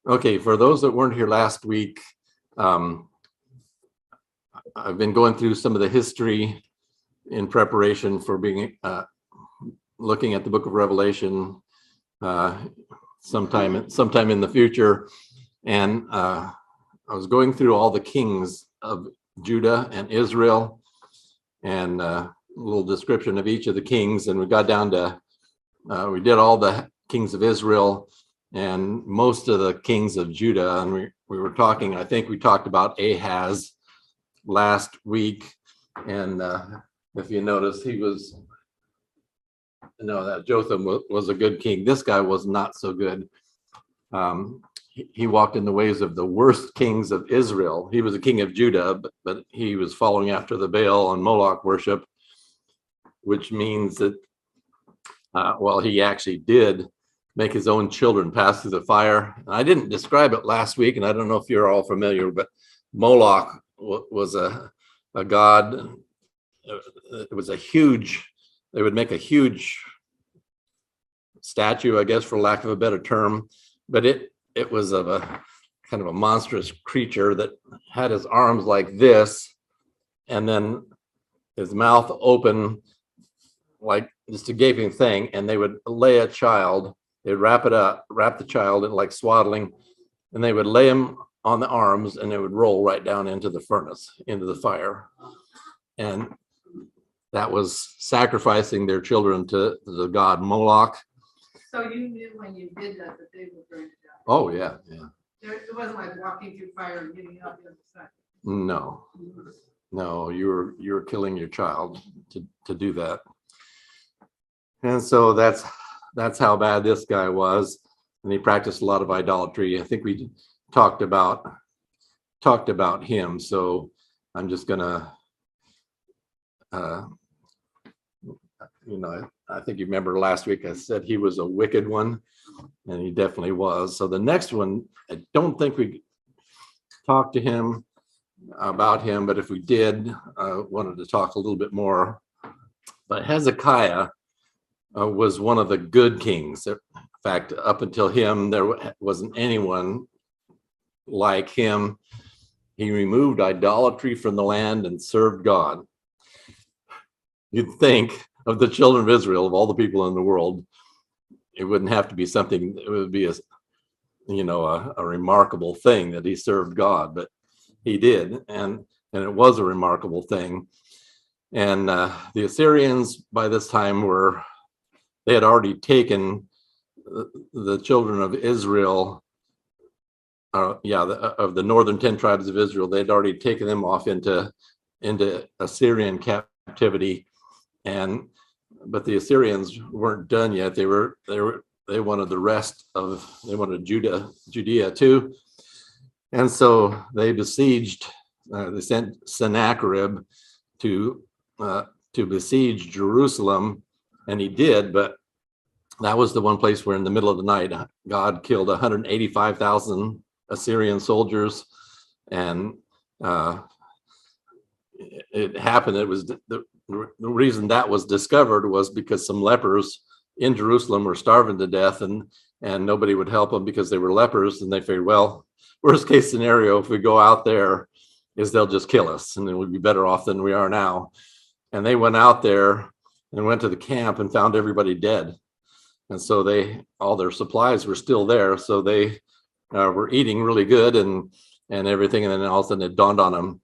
Okay, for those that weren't here last week, I've been going through some of the history in preparation for being looking at the book of Revelation sometime in the future. And I was going through all the kings of Judah and Israel and a little description of each of the kings. And we got down to, we did all the kings of Israel and most of the kings of Judah. And we were talking, I think we talked about Ahaz last week. And if you notice, he was, that Jotham was a good king. This guy was not so good. He walked in the ways of the worst kings of Israel. He was a king of Judah, but he was following after the Baal and Moloch worship, which means that, he actually did make his own children pass through the fire. I didn't describe it last week, and I don't know if you're all familiar, but Moloch was a god. It was a huge, they would make a huge statue, I guess, for lack of a better term, but it was of a kind of a monstrous creature that had his arms like this, and then his mouth open like just a gaping thing, and they would lay a child, they'd wrap the child in like swaddling, and they would lay him on the arms, and it would roll right down into the furnace, into the fire. And that was sacrificing their children to the god Moloch. So you knew when you did that they were going to die? Oh, yeah. It wasn't like walking through fire and getting out the other side. No, you were killing your child to do that. And so that's how bad this guy was. And he practiced a lot of idolatry. I think we talked about him. So I'm just gonna I think you remember last week I said he was a wicked one, and he definitely was. So the next one, I don't think we talked to him about him, but if we did, wanted to talk a little bit more. But Hezekiah was one of the good kings. In fact, up until him, there wasn't anyone like him. He removed idolatry from the land and served God. You'd think of the children of Israel, of all the people in the world, it wouldn't have to be something, it would be a remarkable thing that he served God, but he did, and it was a remarkable thing. And the Assyrians by this time they had already taken the children of Israel, of the northern 10 tribes of Israel. They'd already taken them off into Assyrian captivity. But the Assyrians weren't done yet. They wanted the rest of, they wanted Judea too. And so they besieged, they sent Sennacherib to besiege Jerusalem, and he did, but that was the one place where in the middle of the night, God killed 185,000 Assyrian soldiers. And it happened, it was the reason that was discovered was because some lepers in Jerusalem were starving to death, and nobody would help them because they were lepers. And they figured, well, worst case scenario, if we go out there, is they'll just kill us, and then we'd be better off than we are now. And they went out there and went to the camp and found everybody dead. And so all their supplies were still there. So they were eating really good and everything. And then all of a sudden it dawned on them,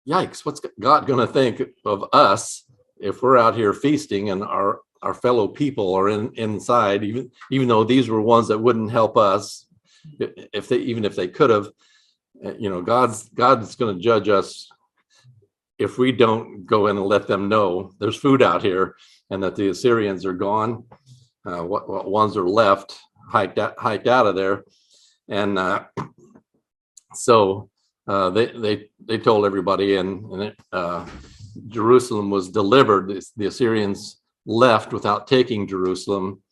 yikes, what's God going to think of us if we're out here feasting and our fellow people are inside, even though these were ones that wouldn't help us, even if they could have. God's going to judge us if we don't go in and let them know there's food out here and that the Assyrians are gone. What ones are left hiked out of there. And so they told everybody, and Jerusalem was delivered. The Assyrians left without taking Jerusalem.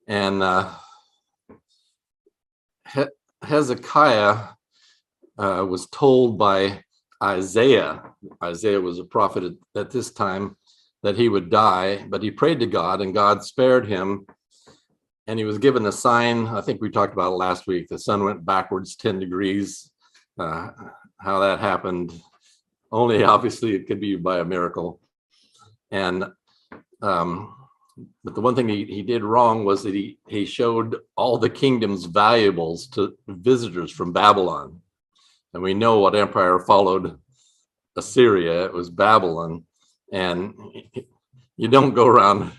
And Hezekiah was told by Isaiah was a prophet at this time, that he would die, but he prayed to God and God spared him. and he was given a sign. I think we talked about it last week. The sun went backwards 10 degrees. How that happened, only obviously it could be by a miracle. And but the one thing he did wrong was that he showed all the kingdom's valuables to visitors from Babylon. And we know what empire followed Assyria. It was Babylon. And you don't go around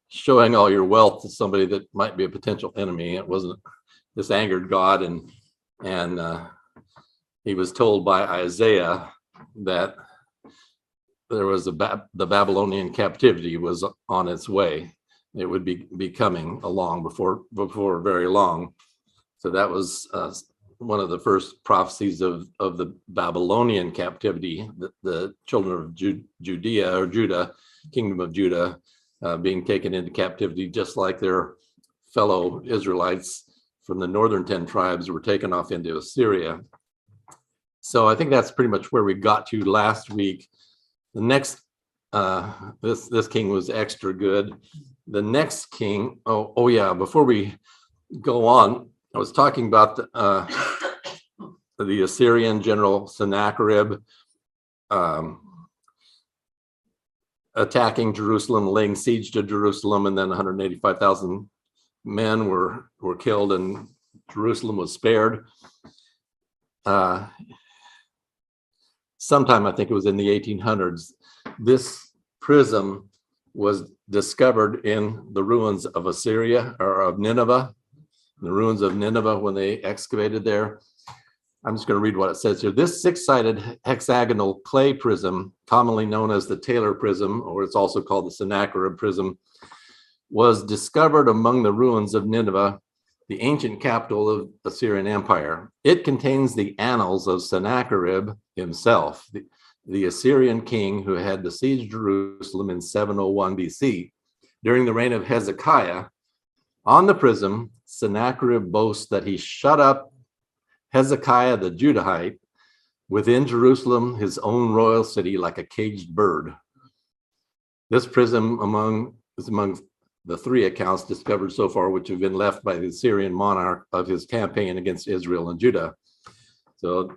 showing all your wealth to somebody that might be a potential enemy. It wasn't, this angered God, and he was told by Isaiah that there was the Babylonian captivity was on its way. It would be coming along before very long. So that was one of the first prophecies of the Babylonian captivity, the children of Judah, kingdom of Judah, being taken into captivity, just like their fellow Israelites from the northern 10 tribes were taken off into Assyria. So I think that's pretty much where we got to last week. The next, this king was extra good. The next king, oh yeah, before we go on, I was talking about the Assyrian general Sennacherib attacking Jerusalem, laying siege to Jerusalem, and then 185,000 men were killed and Jerusalem was spared. Sometime, I think it was in the 1800s, this prism was discovered in the ruins of Assyria, or of Nineveh, the ruins of Nineveh when they excavated there. I'm just going to read what it says here. This six-sided hexagonal clay prism, commonly known as the Taylor prism, or it's also called the Sennacherib prism, was discovered among the ruins of Nineveh, the ancient capital of the Assyrian Empire. It contains the annals of Sennacherib himself, the Assyrian king who had besieged Jerusalem in 701 BC. During the reign of Hezekiah, on the prism, Sennacherib boasts that he shut up Hezekiah the Judahite within Jerusalem, his own royal city, like a caged bird. This prism is among the three accounts discovered so far, which have been left by the Assyrian monarch of his campaign against Israel and Judah. So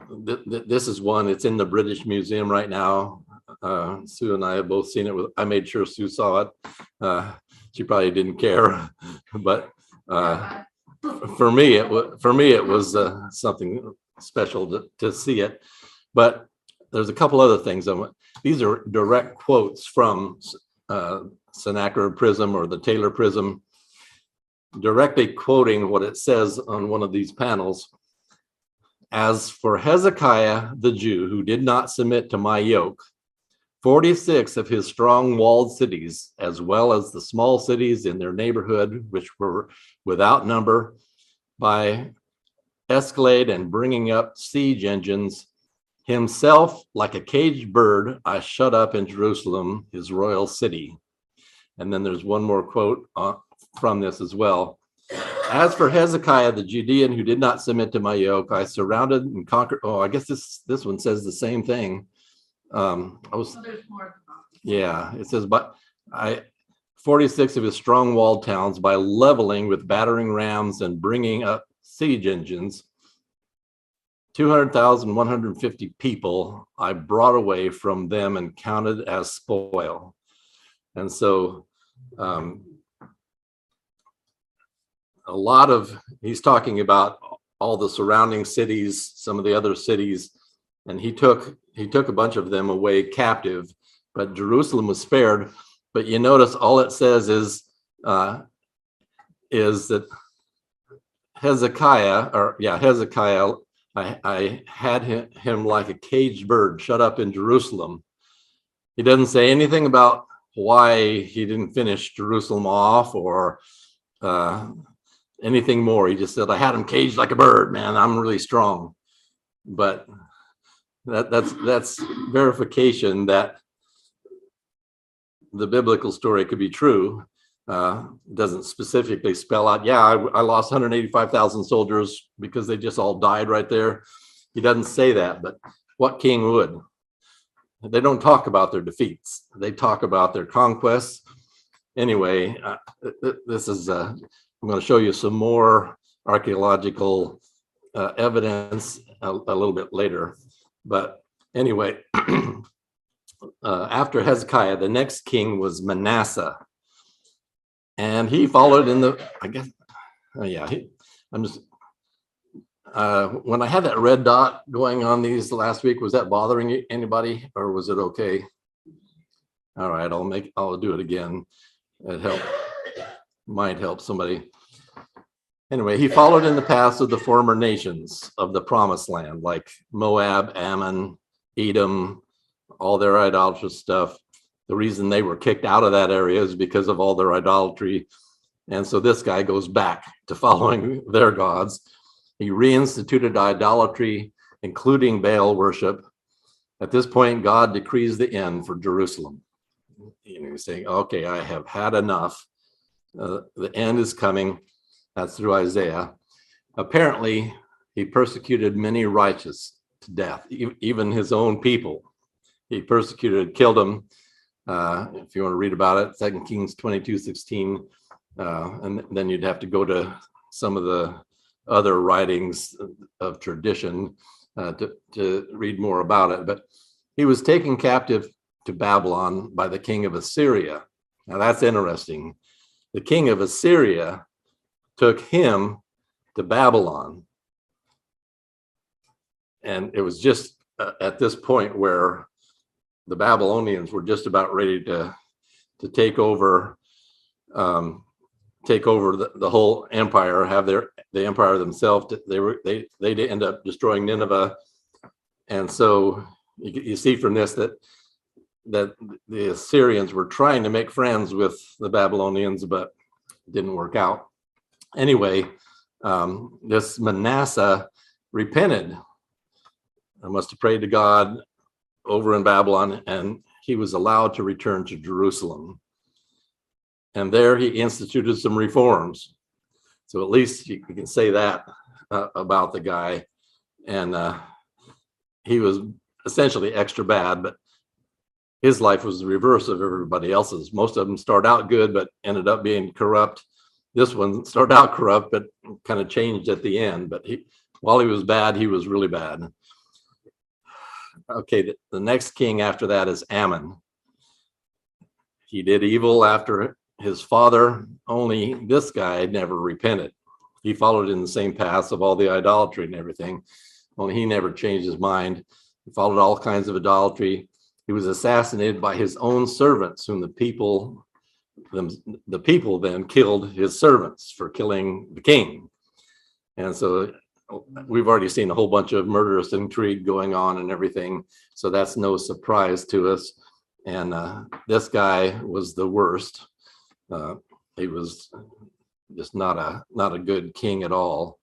this is one. It's in the British Museum right now. Sue and I have both seen it. I made sure Sue saw it. She probably didn't care, but for me it was something special to see it. But there's a couple other things. These are direct quotes from Sennacherib prism or the Taylor prism, directly quoting what it says on one of these panels. As for Hezekiah the Jew, who did not submit to my yoke, 46 of his strong walled cities, as well as the small cities in their neighborhood, which were without number, by escalade and bringing up siege engines, himself like a caged bird, I shut up in Jerusalem, his royal city. And then there's one more quote from this as well. As for Hezekiah the Judean, who did not submit to my yoke, I surrounded and conquered. Oh, I guess this one says the same thing. There's more. Yeah, it says, but 46 of his strong walled towns by leveling with battering rams and bringing up siege engines. 200,150 people I brought away from them and counted as spoil. And so he's talking about all the surrounding cities, some of the other cities, and he took a bunch of them away captive, but Jerusalem was spared. But you notice all it says is that Hezekiah, I had him like a caged bird shut up in Jerusalem. He doesn't say anything about why he didn't finish Jerusalem off or anything more. He just said, I had him caged like a bird, man. I'm really strong. But that's verification that the biblical story could be true. Doesn't specifically spell out, yeah, I lost 185,000 soldiers because they just all died right there. He doesn't say that, but what king would? They don't talk about their defeats. They talk about their conquests. anyway, this is, I'm going to show you some more archaeological evidence a little bit later. But anyway, after Hezekiah, the next king was Manasseh. And he followed in the, I guess, I'm just, when I had that red dot going on these last week, was that bothering you, anybody, or was it okay? All right, I'll do it again. It might help somebody. Anyway, he followed in the paths of the former nations of the promised land, like Moab, Ammon, Edom, all their idolatrous stuff. The reason they were kicked out of that area is because of all their idolatry. And so this guy goes back to following their gods. He reinstituted idolatry, including Baal worship. At this point, God decrees the end for Jerusalem. He's saying, okay, I have had enough. The end is coming. That's through Isaiah. Apparently, he persecuted many righteous to death, even his own people. He persecuted, killed them. If you want to read about it, 2 Kings 22:16. And then you'd have to go to some of the other writings of tradition to read more about it. But he was taken captive to Babylon by the king of Assyria. Now that's interesting. The king of Assyria took him to Babylon. And it was just at this point where the Babylonians were just about ready to take over the whole empire, have the empire themselves. They'd end up destroying Nineveh. And so you see from this that the Assyrians were trying to make friends with the Babylonians, but it didn't work out. Anyway, this Manasseh repented. I must have prayed to God over in Babylon, and he was allowed to return to Jerusalem. And there he instituted some reforms. So at least you can say that about the guy. And he was essentially extra bad, but his life was the reverse of everybody else's. Most of them start out good, but ended up being corrupt. This one started out corrupt, but kind of changed at the end. But while he was bad, he was really bad. Okay, the next king after that is Ammon. He did evil after his father, only this guy never repented. He followed in the same paths of all the idolatry and everything, only he never changed his mind. He followed all kinds of idolatry. He was assassinated by his own servants, whom the people then killed his servants for killing the king. And so we've already seen a whole bunch of murderous intrigue going on and everything. So that's no surprise to us. And this guy was the worst. He was just not a good king at all.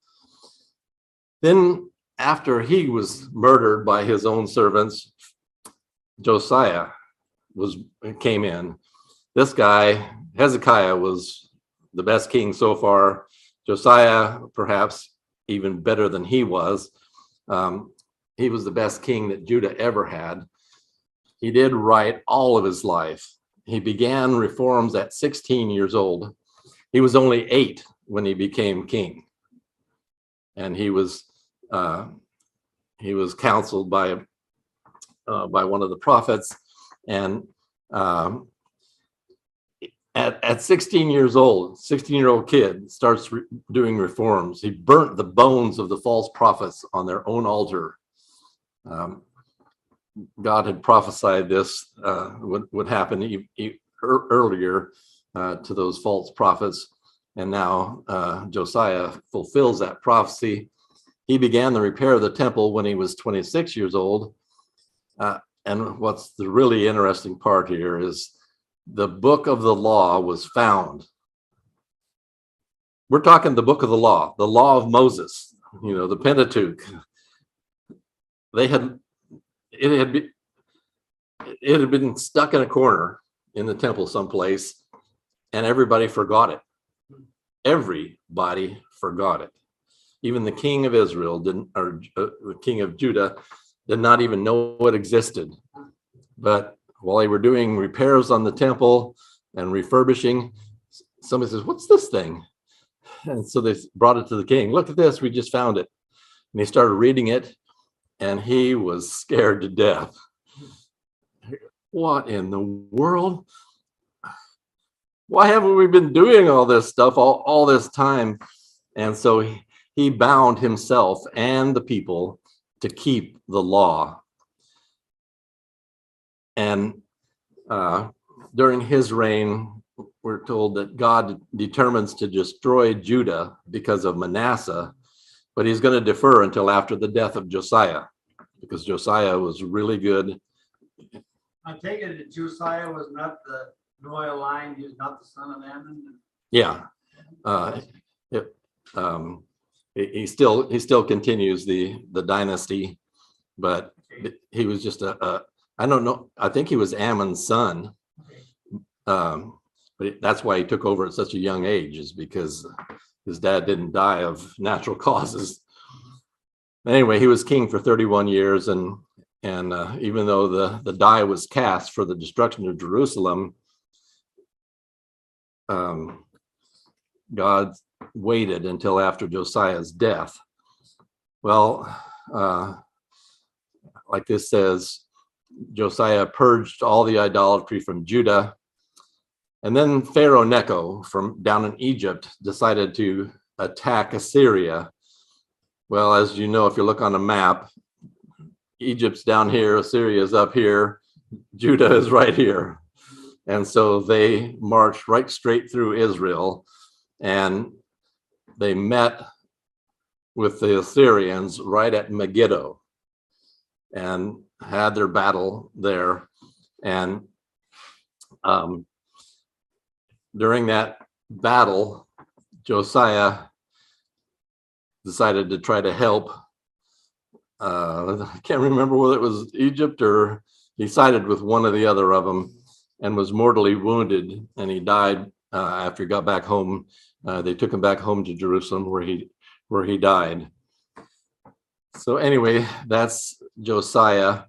Then after he was murdered by his own servants, Josiah came in. This guy, Hezekiah, was the best king so far. Josiah, perhaps even better than he was. He was the best king that Judah ever had. He did right all of his life. He began reforms at 16 years old. He was only 8 when he became king. And he was counseled by one of the prophets. And at 16 years old, 16-year-old kid starts doing reforms. He burnt the bones of the false prophets on their own altar. God had prophesied this would happen earlier to those false prophets. And now Josiah fulfills that prophecy. He began the repair of the temple when he was 26 years old. And what's the really interesting part here is the book of the law was found. We're talking the book of the law of Moses, the Pentateuch. It had been stuck in a corner in the temple someplace, and everybody forgot it. Everybody forgot it. Even the king of Israel the king of Judah did not even know it existed. But while they were doing repairs on the temple, and refurbishing. Somebody says, "What's this thing?" And so they brought it to the king. "Look at this, we just found it." And he started reading it, and he was scared to death. What in the world? Why haven't we been doing all this stuff all this time? And so he bound himself and the people to keep the law. And during his reign, we're told that God determines to destroy Judah because of Manasseh, but he's going to defer until after the death of Josiah, because Josiah was really good. I take it that Josiah was not the royal line, he was not the son of Ammon. Yeah. He still continues the dynasty, but he was just I don't know, I think he was Ammon's son. But that's why he took over at such a young age, is because his dad didn't die of natural causes. Anyway, he was king for 31 years, and even though the die was cast for the destruction of Jerusalem, God waited until after Josiah's death. Well, like this says, Josiah purged all the idolatry from Judah. And then Pharaoh Necho from down in Egypt decided to attack Assyria. Well, as you know, if you look on a map, Egypt's down here, Assyria's up here, Judah is right here. And so they marched right straight through Israel, and they met with the Assyrians right at Megiddo and had their battle there. And during that battle, Josiah decided to try to help. I can't remember whether it was Egypt or he sided with one or the other of them, and was mortally wounded, and he died after he got back home. They took him back home to Jerusalem, where he died. So anyway, that's Josiah.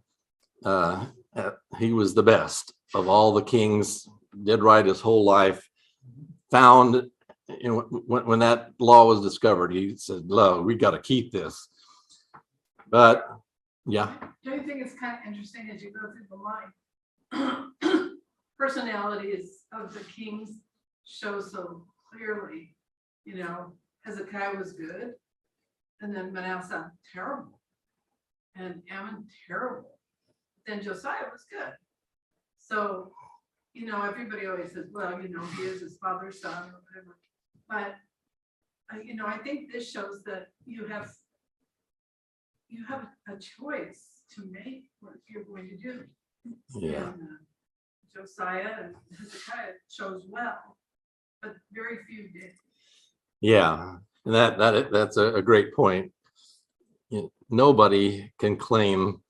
He was the best of all the kings, did right his whole life. Found, when that law was discovered, he said, "Lo, we got to keep this." But yeah. Don't you think it's kind of interesting as you go through the line? Personalities of the kings show so clearly. Hezekiah was good, and then Manasseh terrible, and Ammon terrible. Then Josiah was good. So, everybody always says, well, he is his father's son or whatever. But, I think this shows that you have a choice to make what you're going to do. Yeah. And, Josiah and Hezekiah chose well, but very few did. Yeah, and that's a great point. Nobody can claim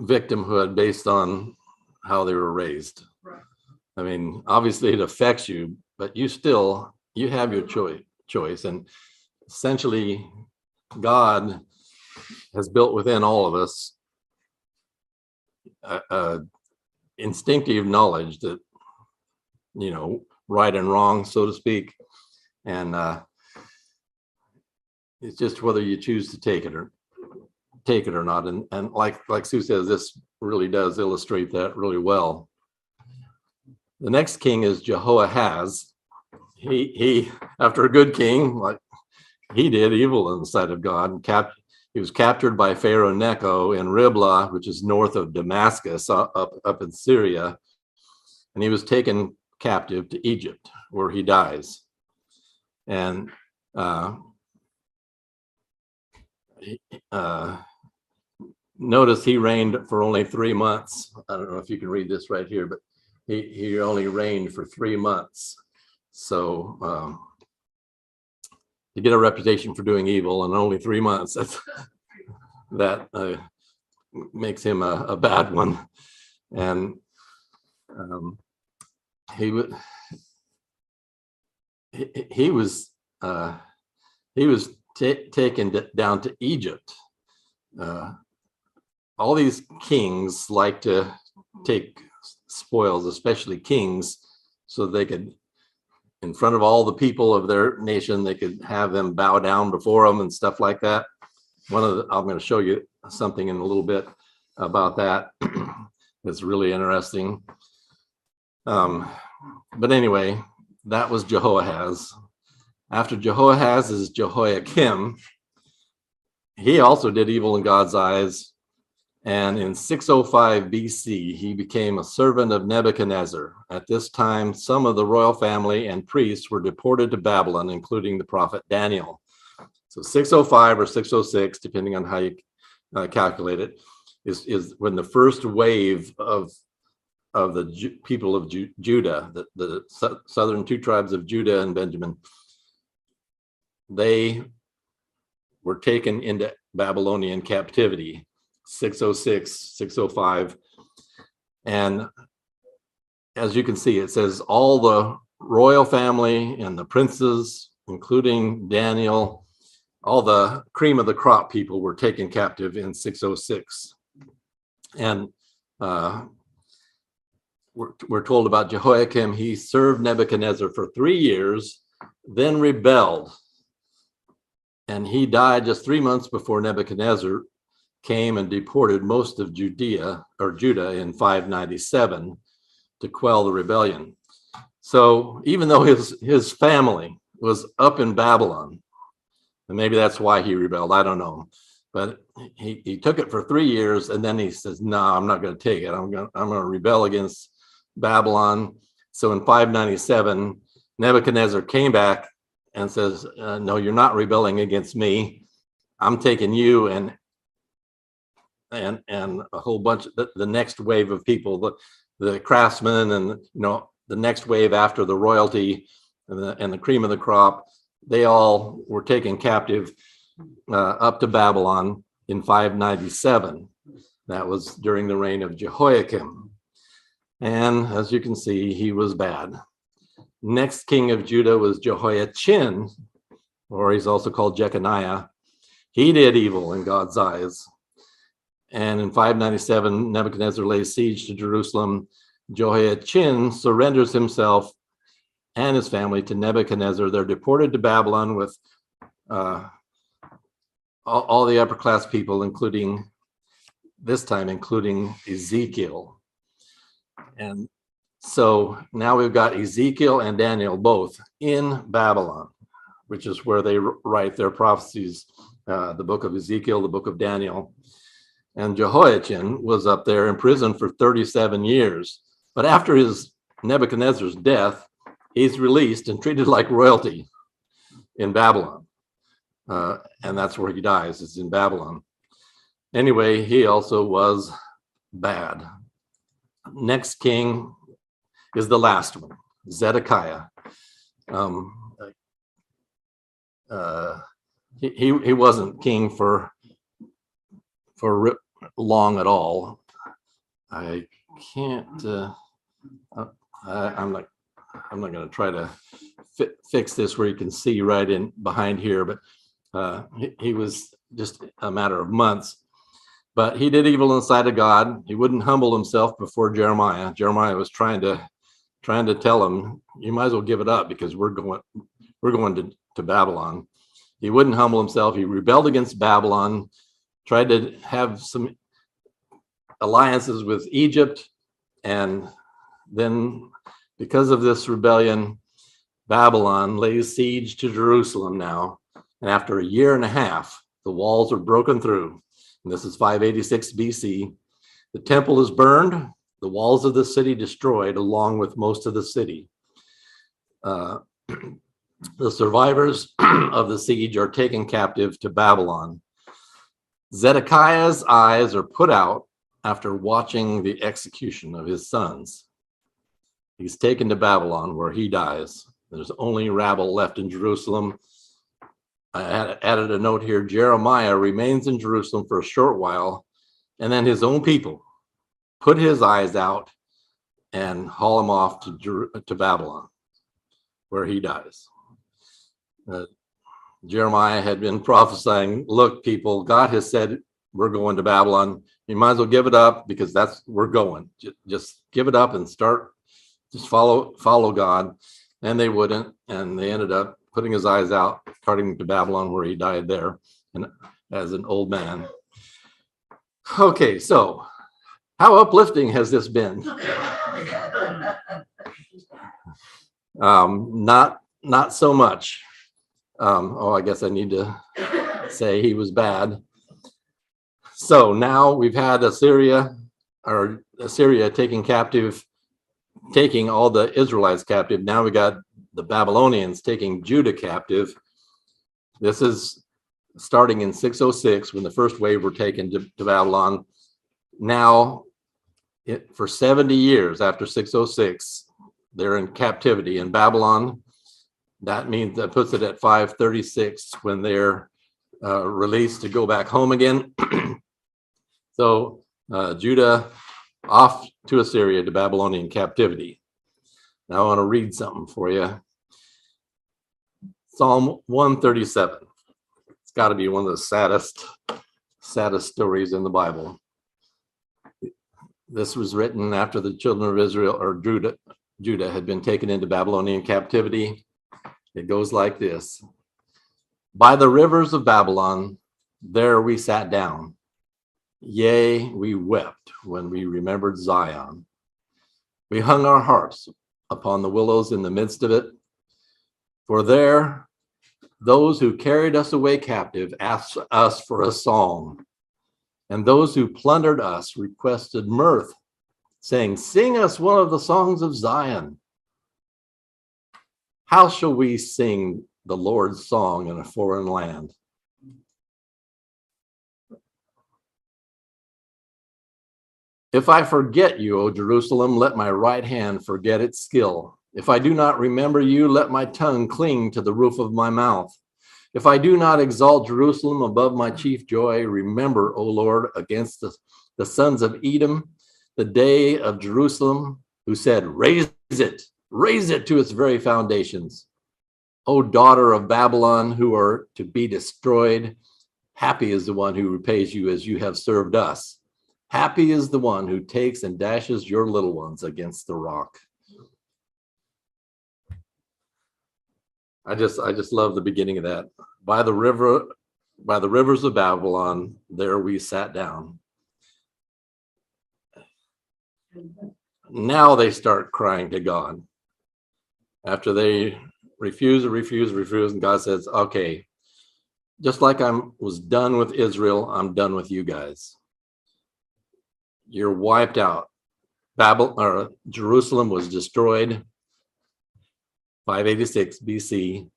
victimhood based on how they were raised. Right. I mean, obviously it affects you, but you have your choice. And essentially, God has built within all of us a instinctive knowledge that, right and wrong, so to speak. And it's just whether you choose to take it or not. And like Sue says, this really does illustrate that really well. The next king is Jehoahaz. He after a good king, like he did evil in the sight of God. He was captured by Pharaoh Necho in Riblah, which is north of Damascus, up in Syria, and he was taken captive to Egypt, where he dies. And notice he reigned for only 3 months. I don't know if you can read this right here, but he only reigned for 3 months. So to get a reputation for doing evil in only 3 months, that makes him a bad one. And he was taken down to Egypt. All these kings like to take spoils, especially kings, so they could, in front of all the people of their nation, they could have them bow down before them and stuff like that. I'm going to show you something in a little bit about that. It's really interesting. But anyway, that was Jehoahaz. After Jehoahaz is Jehoiakim. He also did evil in God's eyes. And in 605 BC, he became a servant of Nebuchadnezzar. At this time, some of the royal family and priests were deported to Babylon, including the prophet Daniel. So 605 or 606, depending on how you calculate it, is when the first wave of the people of Judah, the southern two tribes of Judah and Benjamin, they were taken into Babylonian captivity, 606, 605. And as you can see, it says all the royal family and the princes, including Daniel, all the cream of the crop people were taken captive in 606. And we're told about Jehoiakim. He served Nebuchadnezzar for 3 years, then rebelled. And he died just 3 months before Nebuchadnezzar came and deported most of Judah in 597 to quell the rebellion. So even though his family was up in Babylon, and maybe that's why he rebelled, I don't know, but he took it for 3 years, and then he says, no, I'm not going to take it. I'm going to rebel against Babylon. So in 597, Nebuchadnezzar came back and says, no, you're not rebelling against me. I'm taking you and a whole bunch of the next wave of people, the craftsmen, and the next wave after the royalty and the cream of the crop, they all were taken captive up to Babylon in 597. That was during the reign of Jehoiakim. And as you can see, he was bad. Next king of Judah was Jehoiachin, or he's also called Jeconiah. He did evil in God's eyes. And in 597, Nebuchadnezzar lays siege to Jerusalem. Jehoiachin surrenders himself and his family to Nebuchadnezzar. They're deported to Babylon with all the upper class people, including Ezekiel. And so now we've got Ezekiel and Daniel both in Babylon, which is where they write their prophecies, the book of Ezekiel, the book of Daniel. And Jehoiachin was up there in prison for 37 years. But after Nebuchadnezzar's death, he's released and treated like royalty in Babylon. And that's where he dies, is in Babylon. Anyway, he also was bad. Next king is the last one, Zedekiah. He wasn't king for long at all. I can't. I'm not going to try to fix this where you can see right in behind here, but he was just a matter of months. But he did evil in the sight of God. He wouldn't humble himself before Jeremiah. Jeremiah was trying to tell him, you might as well give it up because we're going to Babylon. He wouldn't humble himself. He rebelled against Babylon, tried to have some alliances with Egypt, and then because of this rebellion, Babylon lays siege to Jerusalem now. And after a year and a half, the walls are broken through. And this is 586 BC. The temple is burned, the walls of the city destroyed, along with most of the city. The survivors of the siege are taken captive to Babylon. Zedekiah's eyes are put out after watching the execution of his sons. He's taken to Babylon, where he dies. There's only rabble left in Jerusalem. I added a note here. Jeremiah remains in Jerusalem for a short while, and then his own people put his eyes out and haul him off to Babylon, where he dies. Jeremiah had been prophesying, look, people, God has said we're going to Babylon. You might as well give it up because we're going. Just give it up and just follow God. And they wouldn't. And they ended up putting his eyes out, carting him to Babylon, where he died there and as an old man. Okay, so how uplifting has this been? Not so much. I guess I need to say he was bad. So now we've had Assyria taking all the Israelites captive. Now we got the Babylonians taking Judah captive. This is starting in 606 when the first wave were taken to Babylon. Now, for 70 years after 606, they're in captivity in Babylon. That means that puts it at 536 when they're released to go back home again. So Judah off to Assyria to Babylonian captivity. Now I want to read something for you. Psalm 137. It's got to be one of the saddest stories in the Bible. This was written after the children of Israel, or Judah had been taken into Babylonian captivity. It goes like this. By the rivers of Babylon, there we sat down. Yea, we wept when we remembered Zion. We hung our harps upon the willows in the midst of it. For there, those who carried us away captive asked us for a song. And those who plundered us requested mirth, saying, sing us one of the songs of Zion. How shall we sing the Lord's song in a foreign land? If I forget you, O Jerusalem, let my right hand forget its skill. If I do not remember you, let my tongue cling to the roof of my mouth. If I do not exalt Jerusalem above my chief joy, remember, O Lord, against the sons of Edom, the day of Jerusalem, who said, raise it to its very foundations. O daughter of Babylon, who are to be destroyed, happy is the one who repays you as you have served us. Happy is the one who takes and dashes your little ones against the rock. I just love the beginning of that. By the rivers of Babylon, there we sat down. Now they start crying to God. After they refuse, and God says, okay, just like I was done with Israel, I'm done with you guys. You're wiped out. Jerusalem was destroyed 586 BC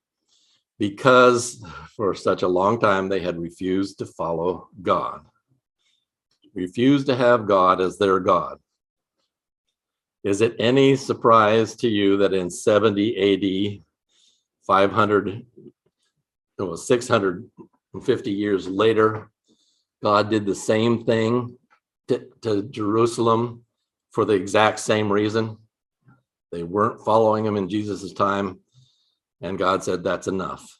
because for such a long time they had refused to follow God, refused to have God as their God. Is it any surprise to you that in 70 AD, 650 years later, God did the same thing to Jerusalem for the exact same reason? They weren't following him in Jesus's time, and God said, that's enough.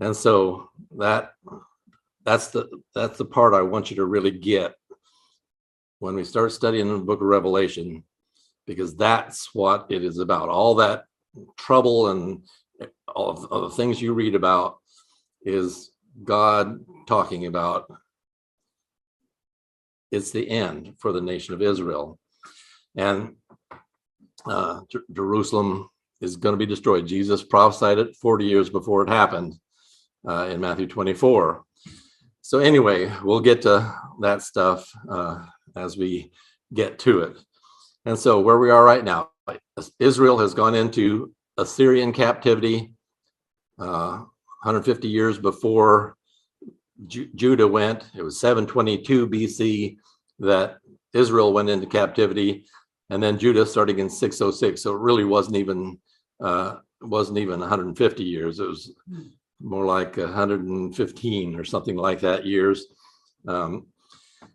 And so that's the part I want you to really get when we start studying the book of Revelation, because that's what it is about. All that trouble and all of the things you read about is God talking about it's the end for the nation of Israel. And Jerusalem is going to be destroyed. Jesus prophesied it 40 years before it happened in Matthew 24. So anyway, we'll get to that stuff as we get to it. And so where we are right now, Israel has gone into Assyrian captivity 150 years before Judah went. It was 722 BC that Israel went into captivity, and then Judah starting in 606. So it really wasn't even 150 years. It was more like 115 or something like that years.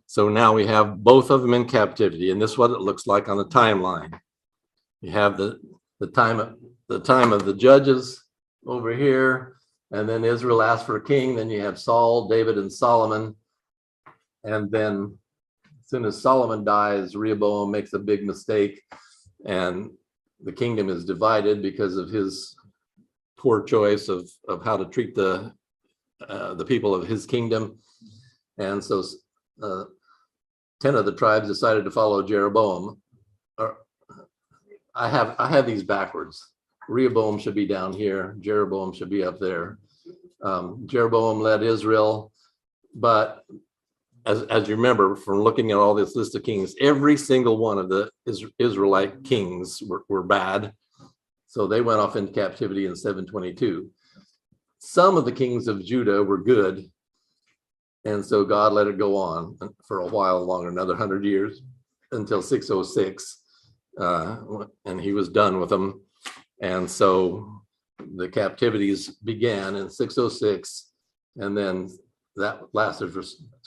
So now we have both of them in captivity, and this is what it looks like on the timeline. You have the time of the judges over here, and then Israel asked for a king. Then you have Saul, David, and Solomon, And then as soon as Solomon dies, Rehoboam makes a big mistake, and the kingdom is divided because of his poor choice of how to treat the people of his kingdom. And so 10 of the tribes decided to follow Jeroboam. I have these backwards. Rehoboam should be down here. Jeroboam should be up there. Jeroboam led Israel, but as you remember from looking at all this list of kings, every single one of the Israelite kings were bad. So they went off into captivity in 722. Some of the kings of Judah were good. And so God let it go on for a while longer, another 100 years, until 606. And he was done with them. And so the captivities began in 606. And then that lasted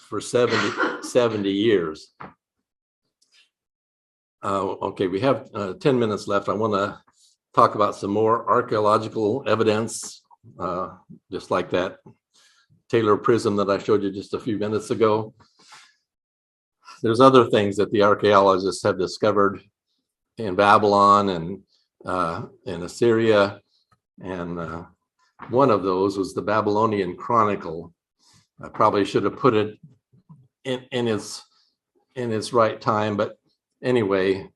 for 70 years. Okay, we have 10 minutes left. I want to talk about some more archaeological evidence, just like that Taylor prism that I showed you just a few minutes ago. There's other things that the archaeologists have discovered in Babylon and in Assyria. And one of those was the Babylonian Chronicle. I probably should have put it in its right time, but anyway,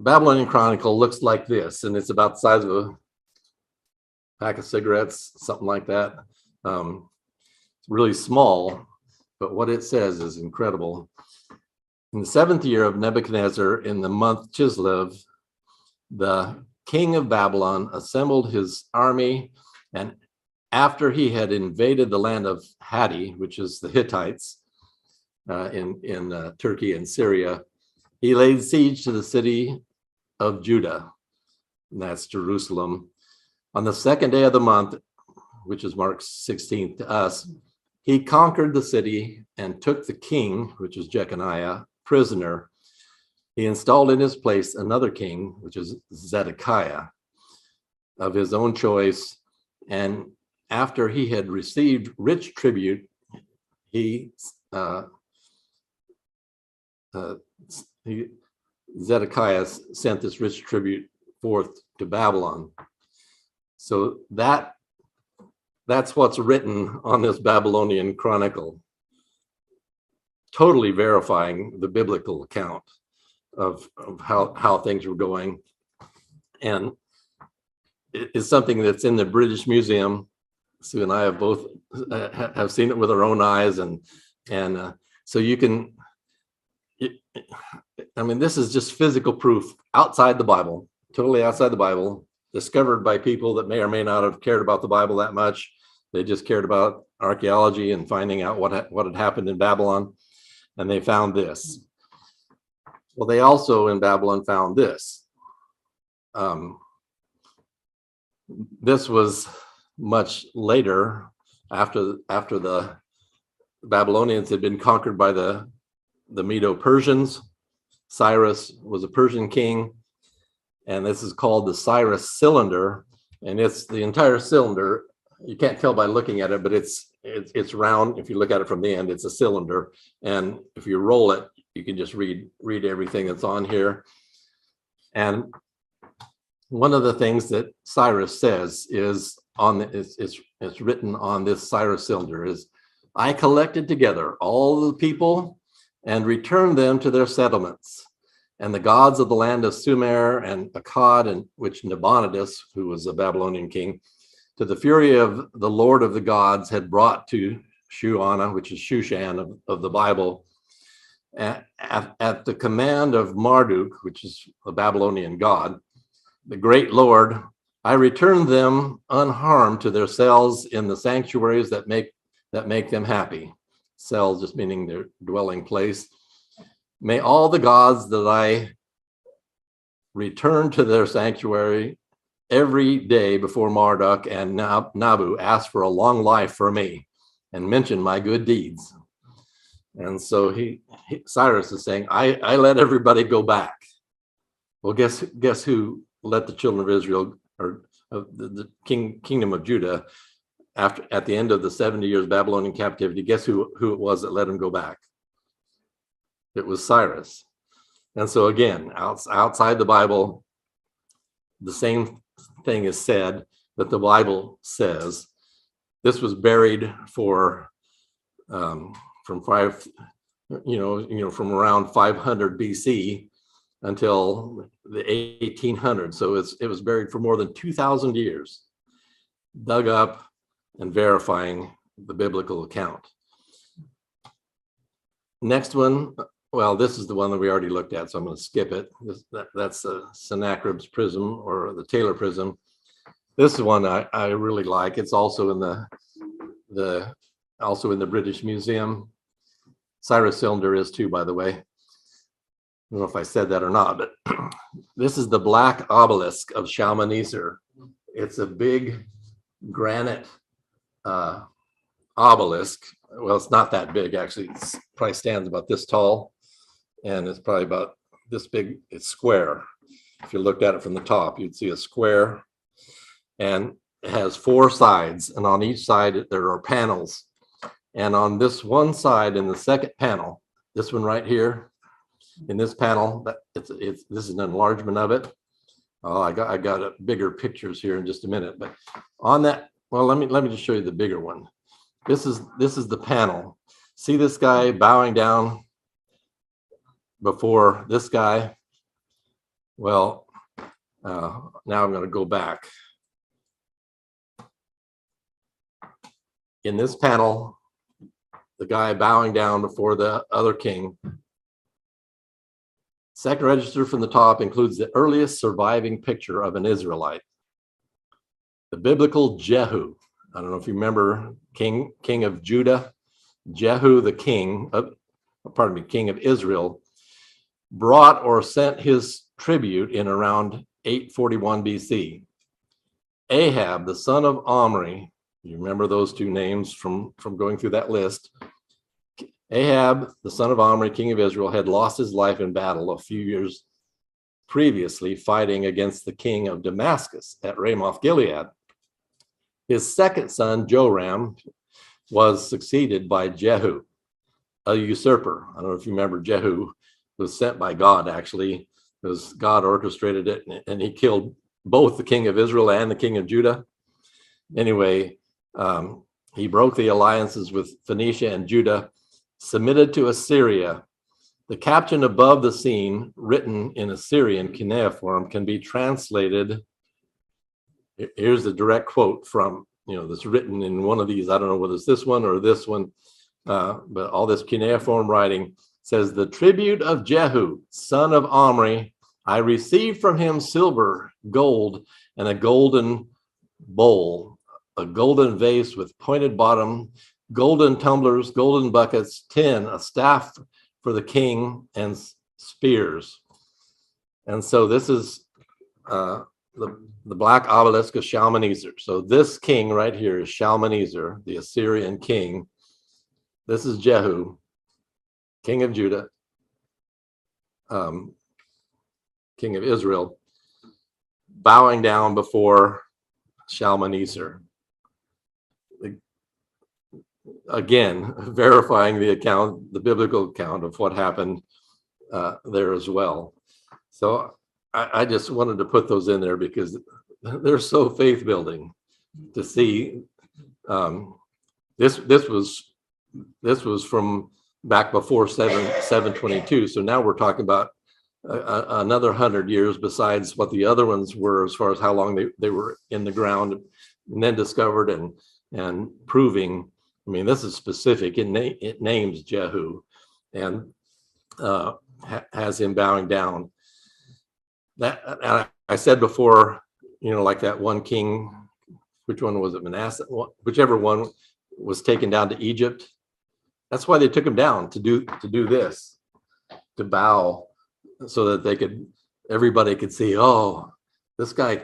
Babylonian Chronicle looks like this, and it's about the size of a pack of cigarettes, something like that. It's really small, but what it says is incredible. In the 7th year of Nebuchadnezzar, in the month Chislev, the king of Babylon assembled his army, and after he had invaded the land of Hatti, which is the Hittites in Turkey and Syria, he laid siege to the city of Judah, and that's Jerusalem. On the 2nd day of the month, which is March 16th to us, he conquered the city and took the king, which is Jeconiah, prisoner. He installed in his place another king, which is Zedekiah, of his own choice. And after he had received rich tribute, Zedekiah sent this rich tribute forth to Babylon. So that's what's written on this Babylonian Chronicle, totally verifying the biblical account of how things were going. And it is something that's in the British Museum. Sue and I have both have seen it with our own eyes, and so you can. I mean, this is just physical proof outside the Bible, totally outside the Bible, discovered by people that may or may not have cared about the Bible that much. They just cared about archaeology and finding out what had happened in Babylon, and they found this. Well, they also in Babylon found this. This was much later, after the Babylonians had been conquered by the Medo-Persians. Cyrus was a Persian king, and this is called the Cyrus cylinder, and it's the entire cylinder. You can't tell by looking at it, but it's round. If you look at it from the end, it's a cylinder, and if you roll it, you can just read everything that's on here. And one of the things that Cyrus says is it's written on this Cyrus cylinder is, I collected together all the people and returned them to their settlements, and the gods of the land of Sumer and Akkad, and which Nabonidus, who was a Babylonian king, to the fury of the Lord of the gods, had brought to Shuana, which is Shushan of the Bible, at the command of Marduk, which is a Babylonian god, the great Lord, I returned them unharmed to their cells in the sanctuaries that make them happy. Cells just meaning their dwelling place. May all the gods that I return to their sanctuary every day before Marduk and Nabu ask for a long life for me and mention my good deeds. And so Cyrus is saying, I let everybody go back. Well, guess who let the children of Israel, or the kingdom of Judah, at the end of the 70 years Babylonian captivity, guess who it was that let him go back? It was Cyrus. And so again, outside the Bible, the same thing is said that the Bible says. This was buried for from around 500 BC until the 1800s. So it was buried for more than 2,000 years, dug up and verifying the biblical account. Next one, well, this is the one that we already looked at, so I'm going to skip it. That's the Sennacherib's prism, or the Taylor prism. This is one I really like. It's also in the British Museum. Cyrus cylinder is too, by the way. I don't know if I said that or not, but this is the black obelisk of Shalmaneser. It's a big granite obelisk. Well, it's not that big, actually. It probably stands about this tall, and it's probably about this big. It's square. If you looked at it from the top, you'd see a square, and it has 4 sides, and on each side there are panels. And on this one side, in the second panel, this one right here, in this panel, this is an enlargement of it. Oh, I got bigger pictures here in just a minute, but on that, well, let me just show you the bigger one. This is the panel. See this guy bowing down before this guy? Well, now I'm going to go back. In this panel, the guy bowing down before the other king. Second register from the top includes the earliest surviving picture of an Israelite. The biblical Jehu. I don't know if you remember king of Judah, Jehu, the king of Israel, brought or sent his tribute in around 841 BC. Ahab, the son of Omri, you remember those 2 names from going through that list. Ahab, the son of Omri, king of Israel, had lost his life in battle a few years previously, fighting against the king of Damascus at Ramoth Gilead. His second son, Joram, was succeeded by Jehu, a usurper. I don't know if you remember, Jehu was sent by God, actually, because God orchestrated it, and he killed both the king of Israel and the king of Judah. Anyway, he broke the alliances with Phoenicia and Judah, submitted to Assyria. The caption above the scene, written in Assyrian cuneiform, can be translated. Here's the direct quote from, that's written in one of these. I don't know whether it's this one or this one, but all this cuneiform writing says, "The tribute of Jehu, son of Omri, I received from him silver, gold, and a golden bowl, a golden vase with pointed bottom, golden tumblers, golden buckets, tin, a staff for the king, and spears." And so this is the black obelisk of Shalmaneser. So this king right here is Shalmaneser, the Assyrian king. This is Jehu, king of Judah, king of Israel, bowing down before Shalmaneser. Again, verifying the account, the biblical account of what happened there as well. So I just wanted to put those in there because they're so faith building to see. This was from back before 722. So now we're talking about another 100 years besides what the other ones were, as far as how long they were in the ground and then discovered and proving. I mean, this is specific. It names Jehu and has him bowing down. That I said before, like that one king, which one was it, Manasseh? Whichever one was taken down to Egypt. That's why they took him down, to do this, to bow, so that everybody could see, oh, this guy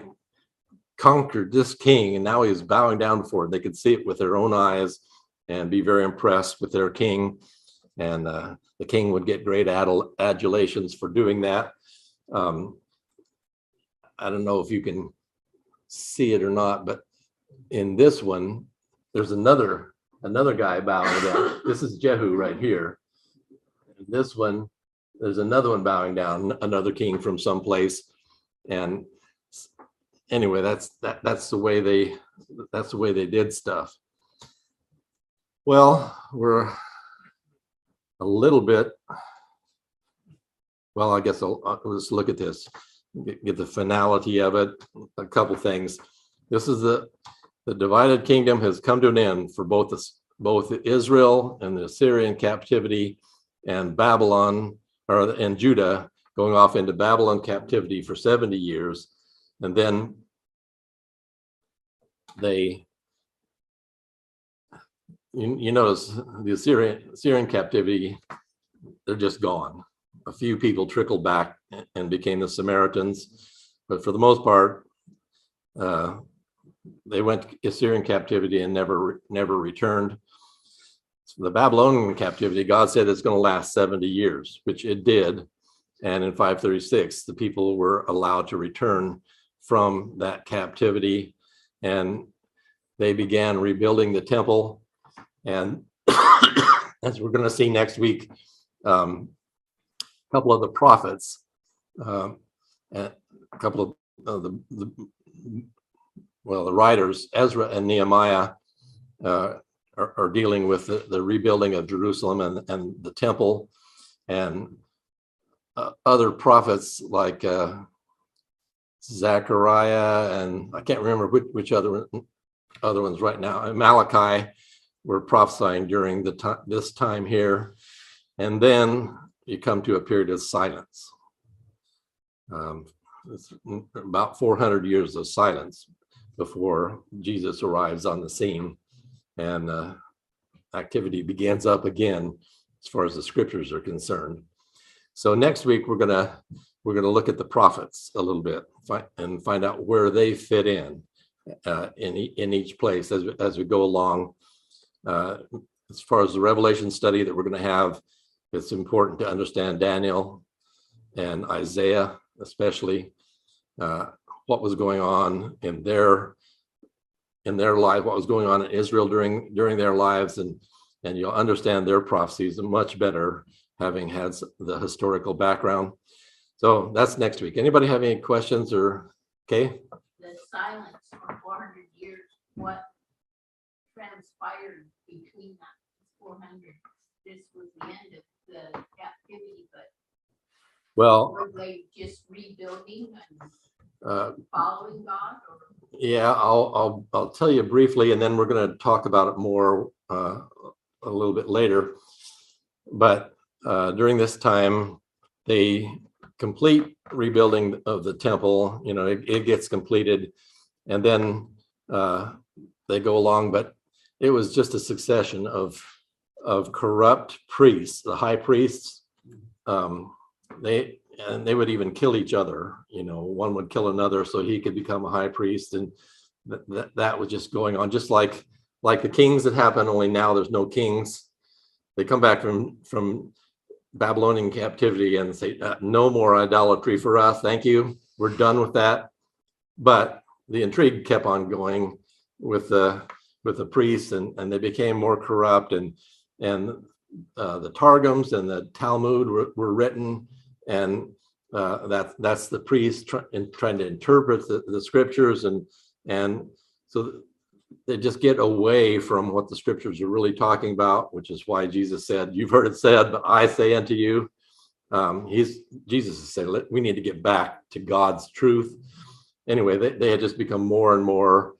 conquered this king, and now he's bowing down before it. They could see it with their own eyes and be very impressed with their king. And the king would get great adulations for doing that. I don't know if you can see it or not, but in this one, there's another guy bowing down. This is Jehu right here. And this one, there's another one bowing down, another king from someplace. And anyway, that's the way they did stuff. Well, we're a little bit. Well, I guess let's look at this, get the finality of it. A couple things. This is the divided kingdom has come to an end for both Israel and the Assyrian captivity, and Babylon and Judah going off into Babylon captivity for 70 years. And then you notice the Assyrian captivity, they're just gone. A few people trickled back and became the Samaritans, but for the most part, they went to Assyrian captivity and never returned. So the Babylonian captivity, God said it's going to last 70 years, which it did. And in 536, the people were allowed to return from that captivity, and they began rebuilding the temple. And as we're going to see next week, a couple of the prophets, and a couple of the writers, Ezra and Nehemiah, are dealing with the rebuilding of Jerusalem and the temple, and other prophets like Zechariah, and I can't remember which other ones right now. Malachi were prophesying during this time here, and then you come to a period of silence. It's about 400 years of silence before Jesus arrives on the scene, and activity begins up again as far as the scriptures are concerned. So next week we're gonna look at the prophets a little bit and find out where they fit in each place as we go along. As far as the Revelation study that we're going to have, it's important to understand Daniel and Isaiah, especially what was going on in their life, what was going on in Israel during their lives, and you'll understand their prophecies much better having had the historical background. So that's next week. Anybody have any questions or okay? The silence for 400 years, what transpired between that 400? This was the end of the captivity, but Well, were they just rebuilding and following God? Or? Yeah, I'll tell you briefly, and then we're going to talk about it more a little bit later. But during this time, they complete rebuilding of the temple. You know, it gets completed, and then they go along. But it was just a succession of corrupt priests, the high priests. They would even kill each other. You know, one would kill another so he could become a high priest, and that was just going on, just like the kings that happened. Only now there's no kings. They come back from Babylonian captivity and say, no more idolatry for us. Thank you. We're done with that. But the intrigue kept on going with the priests, and they became more corrupt, and the Targums and the Talmud were written, and that's the priests trying to interpret the scriptures, and so they just get away from what the scriptures are really talking about, which is why Jesus said, "You've heard it said, but I say unto you." Jesus has said, we need to get back to God's truth. Anyway, they had just become more and more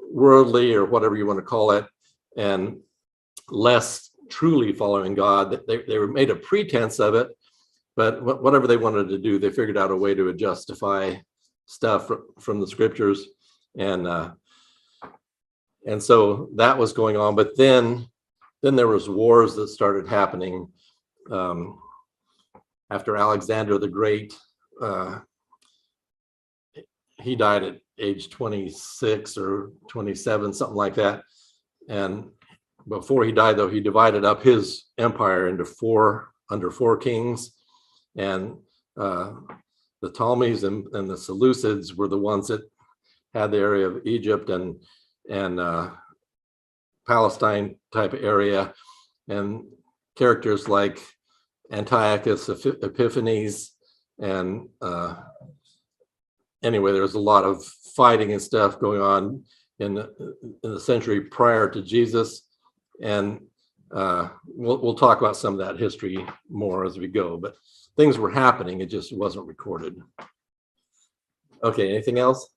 worldly, or whatever you want to call it, and less truly following God. They were made a pretense of it, but whatever they wanted to do, they figured out a way to justify stuff from the scriptures, and so that was going on. But then there was wars that started happening after Alexander the Great. He died at age 26 or 27, something like that. And before he died, though, he divided up his empire into under four kings, and the Ptolemies and the Seleucids were the ones that had the area of Egypt and Palestine type area, and characters like Antiochus Epiphanes, and anyway, there was a lot of fighting and stuff going on in the century prior to Jesus, and we'll talk about some of that history more as we go, but things were happening, it just wasn't recorded. Okay, anything else?